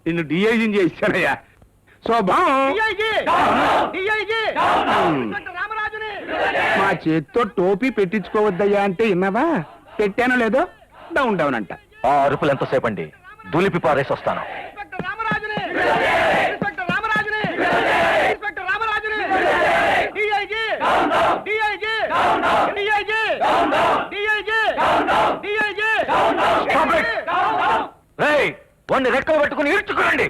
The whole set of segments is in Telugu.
నిన్ను డిఐజీని చేశానయ్యా. శోభం మా చేత్తో టోపీ పెట్టించుకోవద్దయ్యా అంటే విన్నావా? పెట్టానో లేదో డౌన్ డౌన్ అంట. ఆ అరుపులు ఎంతసేపు అండి? దులిపి పారేసి వస్తాను. వాడిని రెక్కలు పట్టుకుని ఈడ్చుకోండి.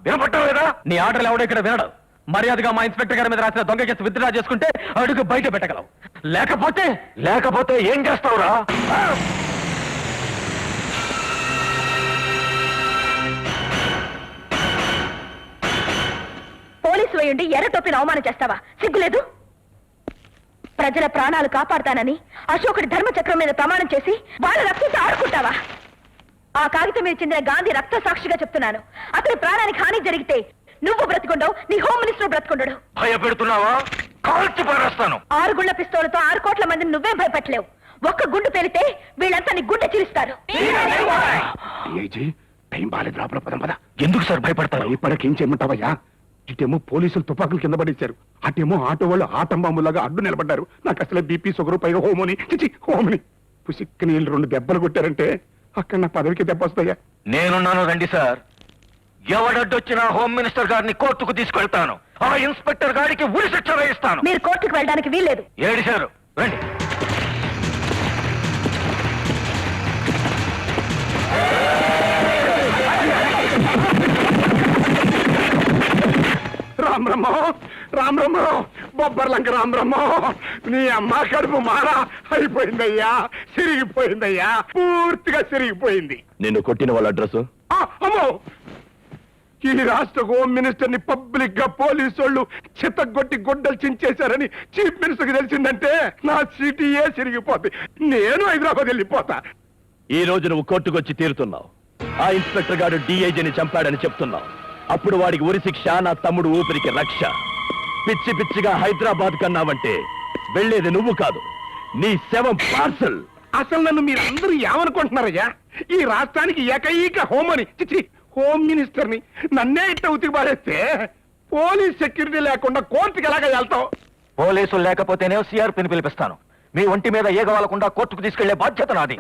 వినపట్టం లేదా? నీ ఆర్డర్లు ఎవడో ఇక్కడ వినడు. మర్యాదగా మా ఇన్స్పెక్టర్ గారి మీద రాసిన దొంగ కేసు విత్డ్రా చేసుకుంటే అడుగు బయట పెట్టగలవు. లేకపోతే ఏం చేస్తావురా? పోలీసు వేయండి ఎర్ర టోపీని అవమానం చేస్తావా? సిగ్గులేదు? ప్రజల ప్రాణాలు కాపాడతానని అశోకుడి ధర్మచక్రం మీద ప్రమాణం చేసి వాళ్ళ రక్తంతో ఆడుకుంటావా? ఆ కాగితం మీద చెందిన గాంధీ రక్త సాక్షిగా చెప్తున్నాను, అతని ప్రాణానికి హాని జరిగితే నువ్వు బ్రతుకుండవు, నీ హోమ్ మినిస్టర్ బ్రతుకుండడు. భయపెడుతున్నావా? కాల్చి పారేస్తాను. 6 గుండ్ల పిస్తోలతో 6 కోట్ల మందిని నువ్వే భయపెట్టలేవు. ఒక్క గుండు పేలితే వీళ్ళంతా నీ గుండె చిరుస్తారు. టైం బాలేదు, లోపల పదం పద. ఎందుకు సార్ భయపడతారు? ఇప్పటికేం చేయమంటావయ్యా? ఇటేమో పోలీసులు తుపాకులు కింద పడేశారు, అటేమో ఆటో వాళ్ళు ఆటంబాంబులాగా అడ్డు నిలబడ్డారు. నాకు అసలే బీపీ షుగర్, పైగా హోమని పుసిక్కి నీళ్ళు 2 దెబ్బలు కొట్టారంటే అక్కడ నా పదవికి దెబ్బ వస్తాయా? నేనున్నాను, రండి సార్. ఎవడడ్డొచ్చినా హోమ్ మినిస్టర్ గారిని కోర్టుకు తీసుకెళ్తాను. ఆ ఇన్స్పెక్టర్ గారికి ఉరి శిక్ష వేయిస్తాను. మీరు కోర్టుకు వెళ్ళడానికి వీల్లేదు. ఏడిశారు, రండి. రామ్రమ్మో బొబ్బర్లంక రామ్రమ్మో, నీ అమ్మ కడుపు మారా అయిపోయిందయ్యా, సిరిగిపోయిందయ్యా, పూర్తిగా సిరిగిపోయింది. నిన్ను కొట్టిన వాళ్ళ అడ్రస్? అమ్మో, ఈ రాష్ట్ర హోమ్ మినిస్టర్ ని పబ్లిక్ గా పోలీసు వాళ్ళు చిత్తగొట్టి గుడ్డలు చించేశారని చీఫ్ మినిస్టర్ కి తెలిసిందంటే నా సిటీయే సిరిగిపోతుంది. నేను హైదరాబాద్ వెళ్ళిపోతా. ఈ రోజు నువ్వు కోర్టుకు వచ్చి తీరుతున్నావు. ఆ ఇన్స్పెక్టర్ గారు డిఐజీని చంపాడని చెప్తున్నావు. అప్పుడు వాడికి ఉరి శిక్ష, నా తమ్ముడు ఊపిరికి రక్ష. పిచ్చి పిచ్చిగా హైదరాబాద్ కన్నావంటే వెళ్లేది నువ్వు కాదు, నీ శవం పార్సల్. అసలు నన్ను మీరందరూ ఏమనుకుంటున్నారయ్యా? ఈ రాష్ట్రానికి ఏకైక హోమ్ మినిస్టర్ ని నన్నే ఇట్ట ఉతికి పారేస్తే పోలీస్ సెక్యూరిటీ లేకుండా కోర్టుకి ఎలాగ వెళ్తావు? పోలీసులు లేకపోతేనే సిఆర్పిని పిలిపిస్తాను. మీ ఒంటి మీద ఏగవాలకుండా కోర్టుకు తీసుకెళ్లే బాధ్యత నాది.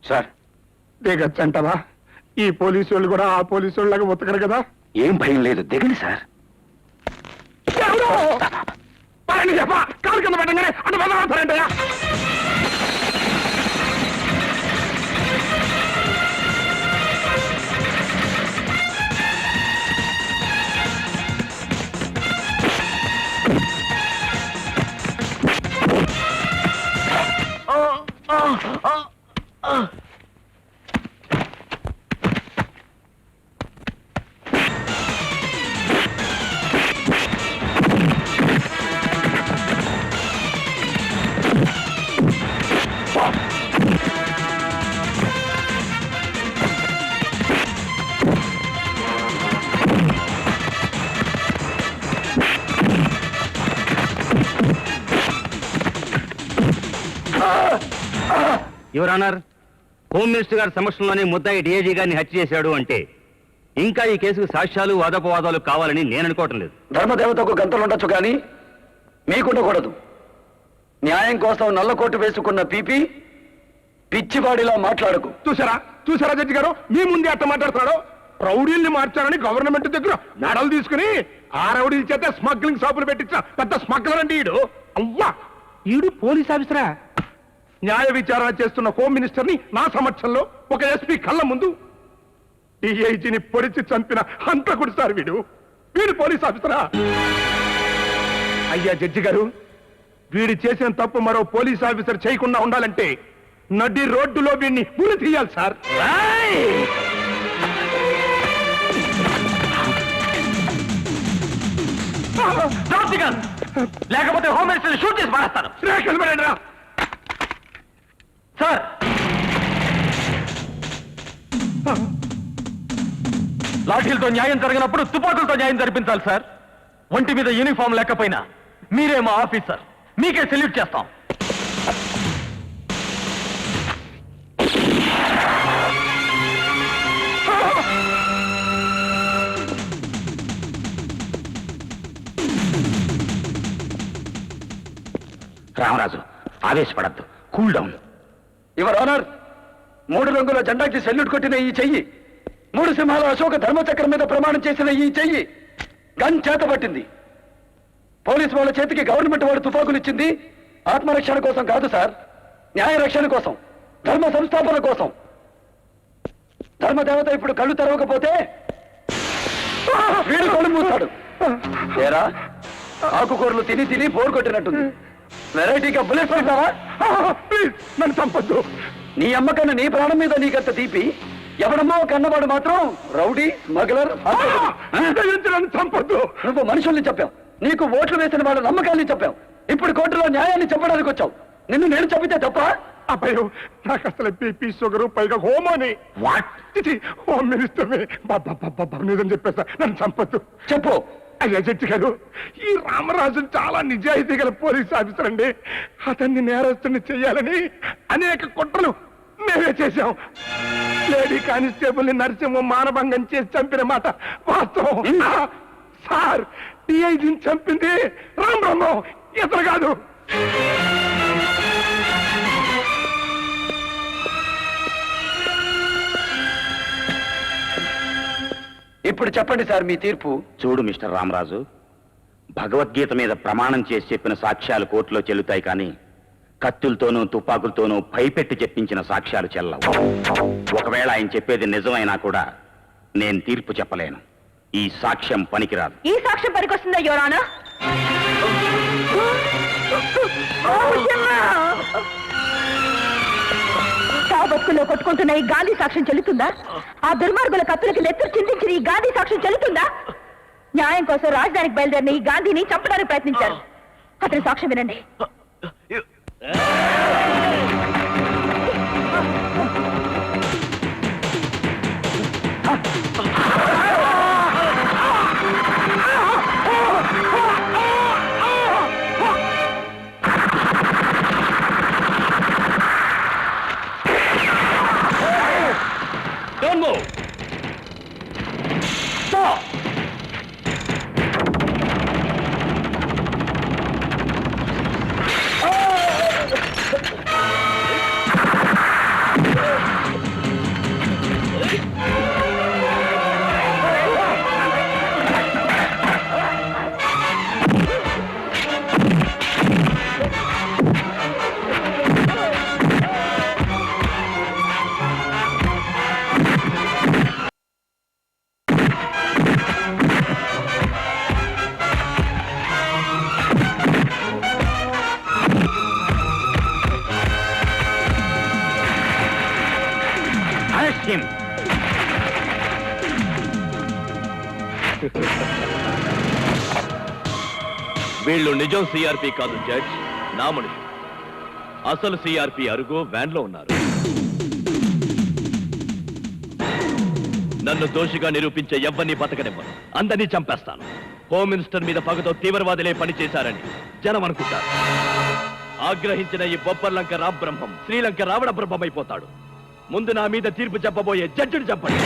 సార్ దిగచ్చంటవా? ఈ పోలీసు వాళ్ళు కూడా ఆ పోలీసు వాళ్ళగా ఉతకరు కదా? ఏం భయం లేదు, దిగండి సార్. చెప్ప కాలు కింద పెట్టగానే అంటే బదలాడతారంటయా? యువర్ ఆనర్, హోమ్ మినిస్టర్ గారి సమక్షంలోనే ముద్దాయి డిఐజీ గారిని హత్య చేశాడు అంటే ఇంకా ఈ కేసుకు సాక్ష్యాలు, వాదోపవాదాలు కావాలని నేను అనుకోవటం లేదు. ధర్మదేవతకు గంతలు ఉండొచ్చు కానీ మీకుండకూడదు. న్యాయం కోసం నల్లకోటు వేసుకున్న పీపీ పిచ్చివాడిలా మాట్లాడకు. చూసారా జడ్జి గారు, మీ ముందే అట్ట మాట్లాడుతున్నాడు. రౌడీల్ని మార్చారని గవర్నమెంట్ దగ్గర మెడలు తీసుకుని ఆ రౌడీల చేత స్మగ్లింగ్ షాపులు పెట్టించిన పెద్ద స్మగ్లర్ అండి ఈడు. అవ్వా, ఈడు పోలీస్ ఆఫీసరా? న్యాయ విచారణ చేస్తున్న హోమ్ మినిస్టర్ ని నా సమక్షంలో ఒక ఎస్పీ కళ్ళ ముందు డిఐజీని పొడిచి చంపిన హంతకుడు సార్ వీడు పోలీస్ ఆఫీసరా? అయ్యా జడ్జి గారు, వీడు చేసిన తప్పు మరో పోలీస్ ఆఫీసర్ చేయకుండా ఉండాలంటే నడి రోడ్డులో వీడిని ఉరి తీయాలి సార్. లేకపోతే హోమ్ మినిస్టర్ షూట్ చేసి మారేస్తాను. సార్, లాఠీలతో న్యాయం జరిగినప్పుడు తుపాకులతో న్యాయం జరిపించాలి సార్. ఒంటి మీద యూనిఫామ్ లేకపోయినా మీరే మా ఆఫీసర్, మీకే సెల్యూట్ చేస్తాం. రామరాజు, ఆవేశపడద్దు, కూల్ డౌన్. యువర్ ఆనర్, 3 రంగుల జెండాకి సెల్యూట్ కొట్టిన ఈ చెయ్యి, 3 సింహాల అశోక ధర్మచక్రం మీద ప్రమాణం చేసిన ఈ చెయ్యి గన్ చేతబట్టింది. పోలీసు వాళ్ళ చేతికి గవర్నమెంట్ వాడు తుపాకులు ఇచ్చింది ఆత్మరక్షణ కోసం కాదు సార్, న్యాయ రక్షణ కోసం, ధర్మ సంస్థాపన కోసం. ధర్మదేవత ఇప్పుడు కళ్ళు తెరవకపోతే వీడు కళ్ళు మూస్తాడు. ఏరా, ఆకుకూరలు తిని తిని బోర్ కొట్టినట్టుంది. వెరైటీగా బుల్లెట్ పెడతావా? ప్లీజ్ నన్ను చంపొద్దు. నీ అమ్మకన్నా నీ ప్రాణం మీద నీకంత తీపి, ఎవడమ్మో కన్నవాడు మాత్రం రౌడీ స్మగ్లర్. నన్ను చంపొద్దు. నువ్వు మనుషుల్ని చెప్పావు, నీకు ఓట్లు వేసిన వాళ్ళ నమ్మకాల్ని చెప్పావు, ఇప్పుడు కోర్టులో న్యాయాన్ని చెప్పడానికి వచ్చావు. నిన్ను నేను చంపితే తప్ప? అబ్బాయో, నాకు అసలు బీపీ షుగరు, పైగా హోమోని. వాట్? హోమ్ మినిస్టర్ నిజం చెప్పేస్తా, నన్ను చంపొద్దు. చెప్పు. అయ్యా జడ్జి గారు, ఈ రామరాజు చాలా నిజాయితీ గల పోలీస్ ఆఫీసర్ అండి. అతన్ని నేరస్తుని చెయ్యాలని అనేక కుట్రలు మేమే చేశాం. లేడీ కానిస్టేబుల్ ని నరసింహం మానభంగం చేసి చంపిన మాట వాస్తవం. సార్, డిఐజీని చంపింది రామ్ బ్రహ్మం, ఇతను కాదు. ఇప్పుడు చెప్పండి సార్ మీ తీర్పు. చూడు మిస్టర్ రామరాజు, భగవద్గీత మీద ప్రమాణం చేసి చెప్పిన సాక్ష్యాలు కోర్టులో చెల్లుతాయి, కానీ కత్తులతోనూ తుపాకులతోనూ భయపెట్టి చెప్పించిన సాక్ష్యాలు చెల్లవు. ఒకవేళ ఆయన చెప్పేది నిజమైనా కూడా నేను తీర్పు చెప్పలేను. ఈ సాక్ష్యం పనికిరాదు. ఈ సాక్ష్యం పనికొస్తుందా యోరానా? బతుకుల్లో కొట్టుకుంటున్న ఈ గాంధీ సాక్ష్యం చెల్లుతుందా? ఆ దుర్మార్గుల కత్తులకి నెత్తురు చిందించిన ఈ గాంధీ సాక్ష్యం చెల్లుతుందా? న్యాయం కోసం రాజధానికి బయలుదేరిన ఈ గాంధీని చంపడానికి ప్రయత్నించారు. అతని సాక్ష్యం వినండి. Don't move! Stop! Arrest him! వీళ్ళు నిజం సిఆర్పి కాదు జడ్జ్, నా మనుషులు. అసలు సిఆర్పి అరుగు వ్యాన్ లో ఉన్నారు. నన్ను దోషిగా నిరూపించే ఎవ్వరిని బతకనివ్వను, అందరినీ చంపేస్తాను. హోమ్ మినిస్టర్ మీద పగతో తీవ్రవాదులే పనిచేశారని జనం అనుకుంటారు. ఆగ్రహించిన ఈ బొబ్బర్లంక రాబ్రహ్మం శ్రీలంక రావణ బ్రహ్మం అయిపోతాడు. ముందు నా మీద తీర్పు చెప్పబోయే జడ్జిని చెప్పండి.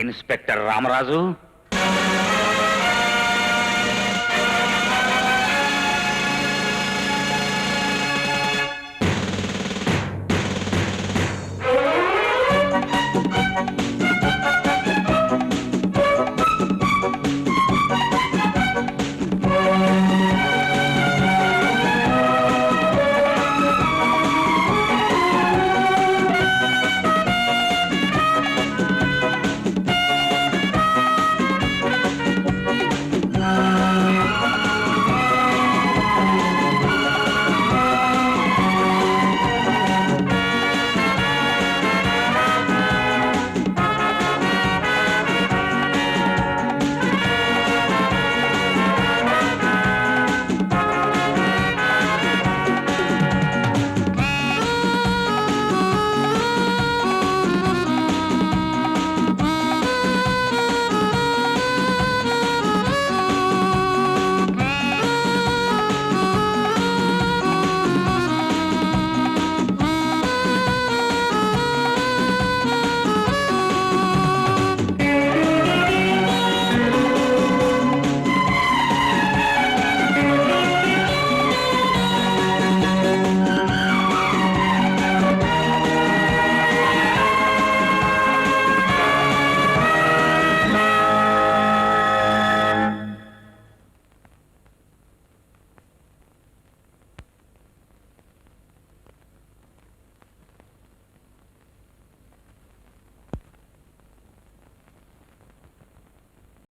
ఇన్స్పెక్టర్ రామరాజు